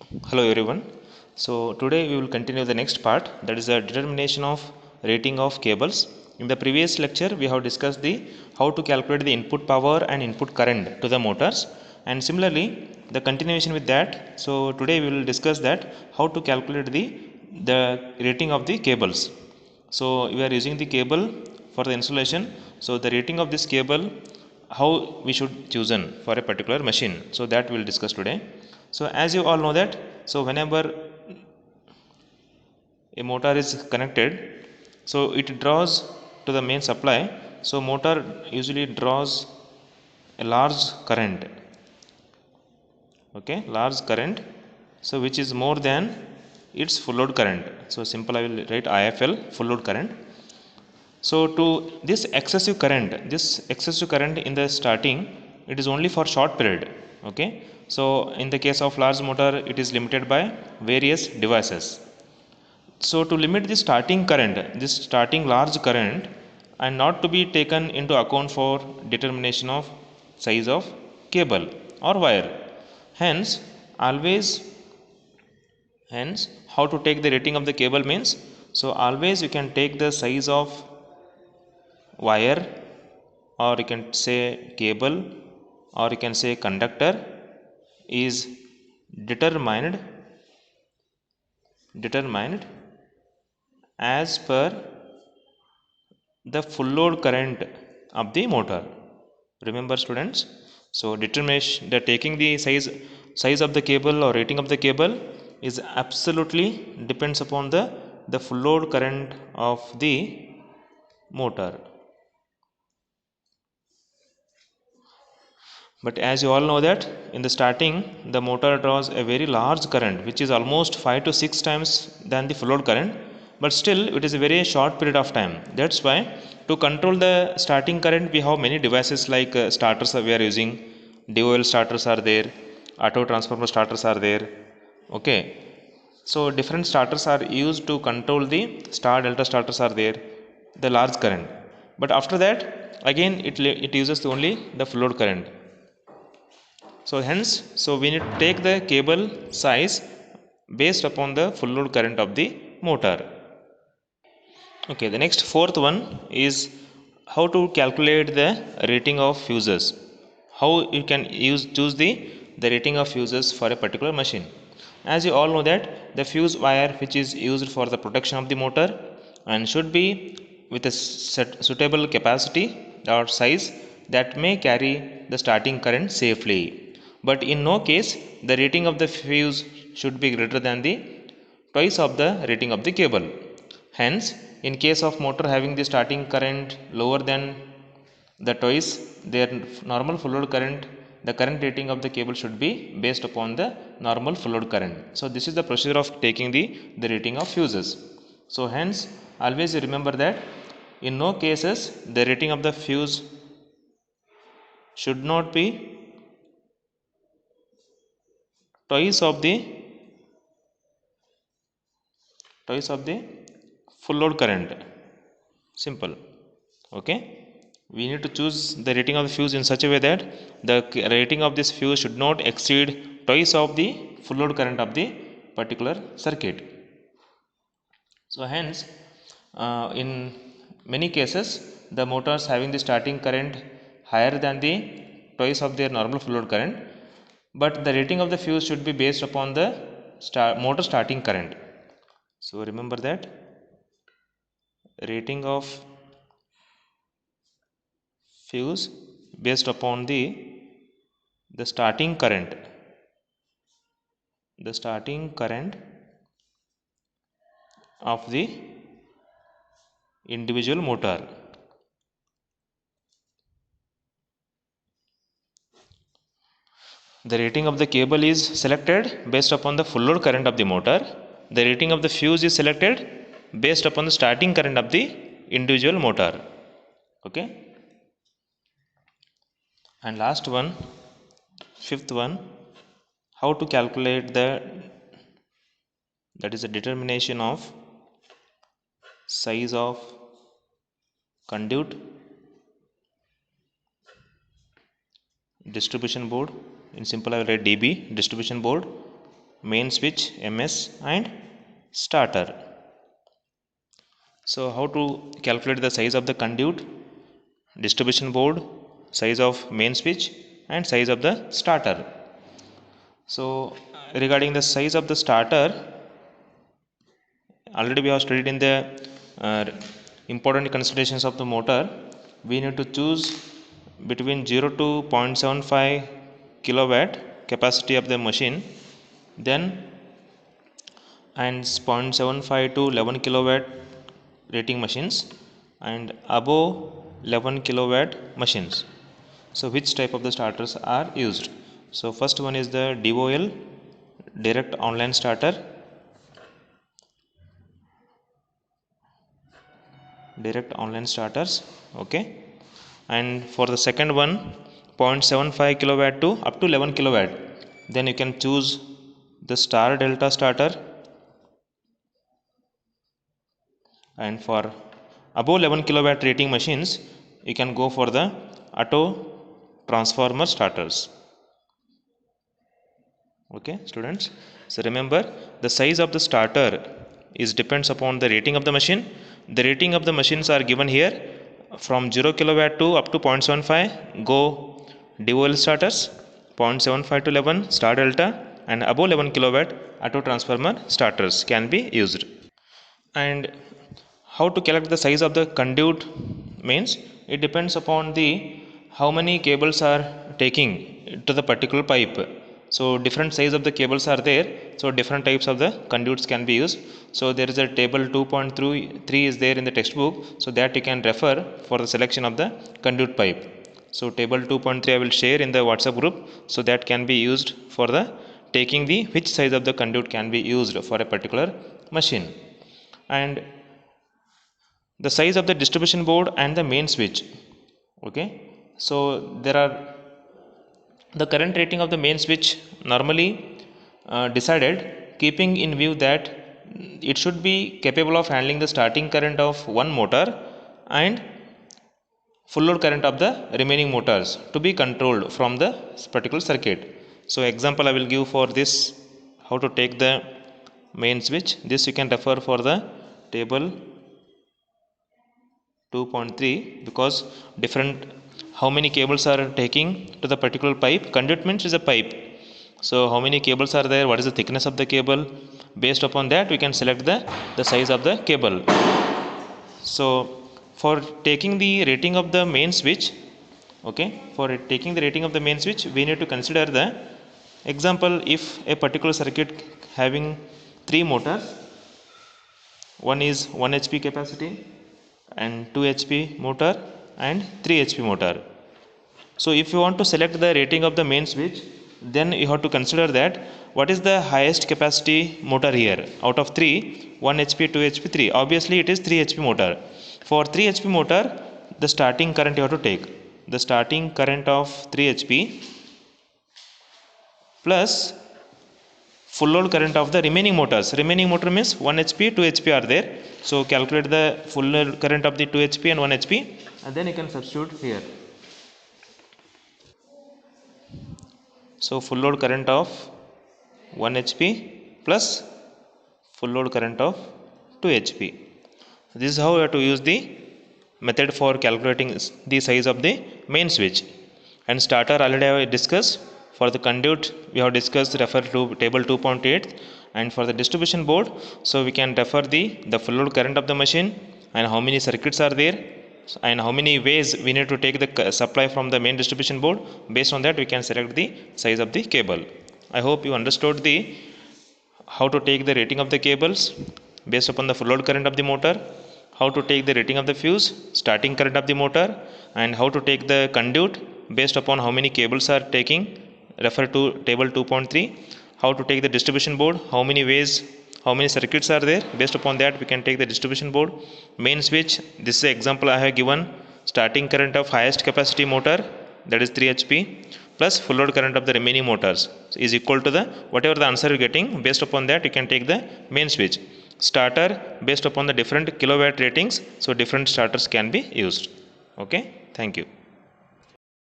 Hello everyone. So today we will continue the next part, that is the determination of rating of cables. In the previous lecture we have discussed the how to calculate the input power and input current to the motors, and similarly the continuation with that. So today we will discuss that how to calculate the rating of the cables. So we are using the cable for the installation. So the rating of this cable, how we should chosen for a particular machine, so that we will discuss today. So as you all know that, so whenever a motor is connected, so it draws to the main supply. So motor usually draws a large current, okay, large current, so which is more than its full load current. So simple, I will write IFL, full load current. So to this excessive current in the starting, it is only for short period, okay. So in the case of large motor, it is limited by various devices. So to limit the starting current, this starting large current, and not to be taken into account for determination of size of cable or wire. Hence, always, hence how to take the rating of the cable means, so always you can take the size of wire, or you can say cable, or you can say conductor, is determined as per the full load current of the motor. Remember students, so determination, the taking the size of the cable or rating of the cable is absolutely depends upon the full load current of the motor. But as you all know that, in the starting the motor draws a very large current, which is almost 5 to 6 times than the full load current, but still it is a very short period of time. That's why to control the starting current, we have many devices like starters we are using. DOL starters are there, auto transformer starters are there, okay. So different starters are used to control the star delta starters are there, the large current. But after that, again it uses only the full load current. So hence, so we need to take the cable size based upon the full load current of the motor. Okay, the next fourth one is how to calculate the rating of fuses. How you can choose the rating of fuses for a particular machine. As you all know that, the fuse wire which is used for the protection of the motor and should be with a suitable capacity or size that may carry the starting current safely. But in no case the rating of the fuse should be greater than the twice of the rating of the cable. Hence, in case of motor having the starting current lower than the twice their normal full load current, the current rating of the cable should be based upon the normal full load current. So this is the procedure of taking the rating of fuses. So hence, always remember that in no cases the rating of the fuse should not be twice of the full load current. Simple, okay. We need to choose the rating of the fuse in such a way that the rating of this fuse should not exceed twice of the full load current of the particular circuit. So hence, in many cases the motors having the starting current higher than the twice of their normal full load current, but the rating of the fuse should be based upon the motor starting current. So remember that rating of fuse based upon the starting current of the individual motor. The rating of the cable is selected based upon the full load current of the motor. The rating of the fuse is selected based upon the starting current of the individual motor, okay. And last one, fifth one, how to calculate that is the determination of size of conduit distribution board. In simple, I will write DB, distribution board, main switch MS and starter. So how to calculate the size of the conduit, distribution board, size of main switch and size of the starter. So regarding the size of the starter, already we have studied in the important considerations of the motor. We need to choose between 0 to 0.75 kilowatt capacity of the machine, then and 0.75 to 11 kilowatt rating machines, and above 11 kilowatt machines. So which type of the starters are used? So first one is the DOL, direct online starter, direct online starters. Okay, and for the second one 0.75 kilowatt to up to 11 kilowatt, then you can choose the star delta starter, and for above 11 kilowatt rating machines you can go for the auto transformer starters. Okay students, so remember the size of the starter is depends upon the rating of the machine. The rating of the machines are given here. From 0 kilowatt to up to 0.75 go DOL starters, 0.75 to 11 star delta, and above 11 kilowatt auto transformer starters can be used. And how to calculate the size of the conduit means it depends upon the how many cables are taking to the particular pipe. So different size of the cables are there, so different types of the conduits can be used. So there is a table 2.3 is there in the textbook, so that you can refer for the selection of the conduit pipe. So table 2.3 I will share in the WhatsApp group, so that can be used for the taking the which size of the conduit can be used for a particular machine. And the size of the distribution board and the main switch. Okay, so there are the current rating of the main switch normally decided keeping in view that it should be capable of handling the starting current of one motor and full load current of the remaining motors to be controlled from the particular circuit. So example I will give for this, how to take the main switch. This you can refer for the table 2.3, because different how many cables are taking to the particular pipe. Conduit means is a pipe, so how many cables are there, what is the thickness of the cable, based upon that we can select the size of the cable. So for taking the rating of the main switch, okay, for taking the rating of the main switch we need to consider the example. If a particular circuit having 3 motors, one is 1 HP capacity and 2 HP motor and 3 HP motor. So if you want to select the rating of the main switch, then you have to consider that what is the highest capacity motor here out of 3, 1 HP, 2 HP, 3. Obviously it is 3 HP motor. For 3 HP motor, the starting current you have to take. The starting current of 3 HP plus full load current of the remaining motors. Remaining motor means 1 HP, 2 HP are there. So calculate the full load current of the 2 HP and 1 HP, and then you can substitute here. So full load current of 1 HP plus full load current of 2 HP. This is how we have to use the method for calculating the size of the main switch. And starter already I discussed. For the conduit we have discussed, refer to table 2.8. And for the distribution board, so we can refer the full load current of the machine and how many circuits are there and how many ways we need to take the supply from the main distribution board. Based on that we can select the size of the cable. I hope you understood the how to take the rating of the cables based upon the full load current of the motor, how to take the rating of the fuse, starting current of the motor, and how to take the conduit based upon how many cables are taking, refer to table 2.3. How to take the distribution board, how many ways, how many circuits are there, based upon that we can take the distribution board. Main switch, this is the example I have given. Starting current of highest capacity motor, that is 3 HP, plus full load current of the remaining motors is equal to the whatever the answer you are getting. Based upon that you can take the main switch. Starter, based upon the different kilowatt ratings, so different starters can be used. Okay, thank you.